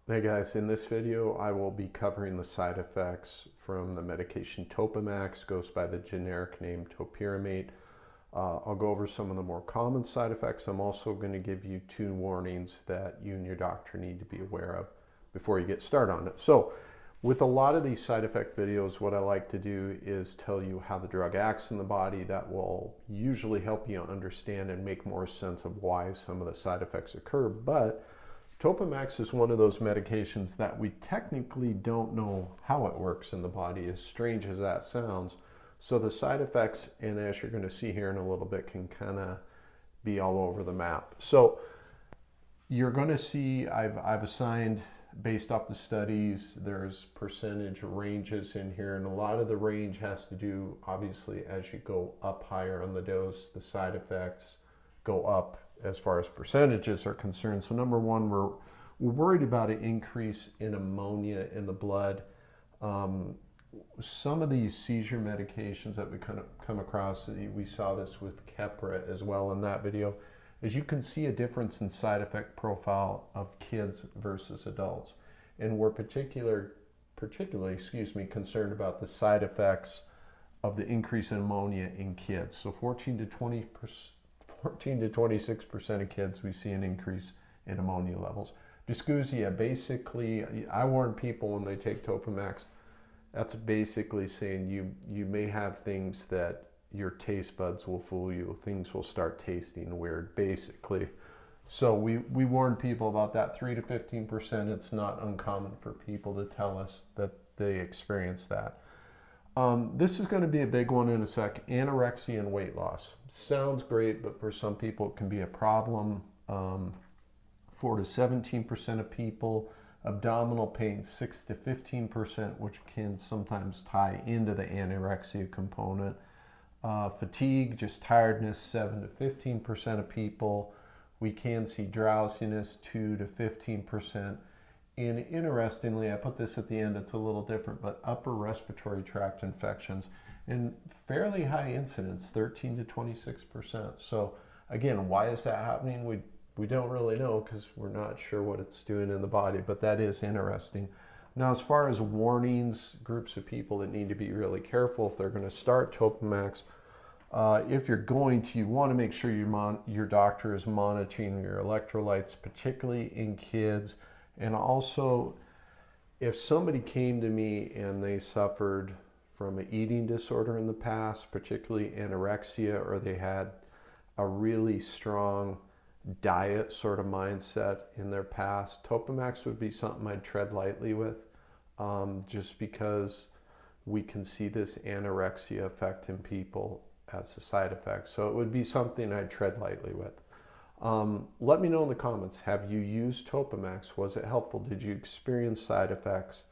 Hey guys, in this video I will be covering the side effects from the medication Topamax, goes by the generic name Topiramate. I'll go over some of the more common side effects. I'm also going to give you 2 warnings that you and your doctor need to be aware of before you get started on it. So with a lot of these side effect videos, what I like to do is tell you how the drug acts in the body. That will usually help you understand and make more sense of why some of the side effects occur. But Topamax is one of those medications that we technically don't know how it works in the body, as strange as that sounds. So the side effects, and as you're going to see here in a little bit, can kind of be all over the map. So you're going to see I've assigned, based off the studies, there's percentage ranges in here, and a lot of the range has to do, obviously, as you go up higher on the dose, the side effects go up as far as percentages are concerned. So number one, we're worried about an increase in ammonia in the blood. Some of these seizure medications that we kind of come across, we saw this with Keppra as well in that video, as you can see a difference in side effect profile of kids versus adults. And we're particularly concerned about the side effects of the increase in ammonia in kids. So 14 to 26% of kids, we see an increase in ammonia levels. Dysgeusia, basically, I warn people when they take Topamax, that's basically saying you may have things that your taste buds will fool you. Things will start tasting weird, basically. So we warn people about that. 3 to 15%, it's not uncommon for people to tell us that they experience that. This is going to be a big one in a sec. Anorexia and weight loss. Sounds great, but for some people it can be a problem. 4 to 17% of people. Abdominal pain, 6 to 15%, which can sometimes tie into the anorexia component. Fatigue, just tiredness, 7 to 15% of people. We can see drowsiness, 2 to 15%. And interestingly, I put this at the end, it's a little different, but upper respiratory tract infections, and fairly high incidence, 13 to 26%. So again, why is that happening? We don't really know, because we're not sure what it's doing in the body, but that is interesting. Now, as far as warnings, groups of people that need to be really careful if they're going to start Topamax, if you're going to, you want to make sure your doctor is monitoring your electrolytes, particularly in kids. And also, if somebody came to me and they suffered from an eating disorder in the past, particularly anorexia, or they had a really strong diet sort of mindset in their past, Topamax would be something I'd tread lightly with, just because we can see this anorexia effect in people as a side effect. So it would be something I'd tread lightly with. Let me know in the comments, have you used Topamax? Was it helpful? Did you experience side effects?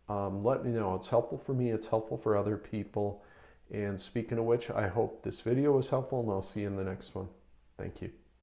Let me know. It's helpful for me. It's helpful for other people. And speaking of which, I hope this video was helpful, and I'll see you in the next one. Thank you.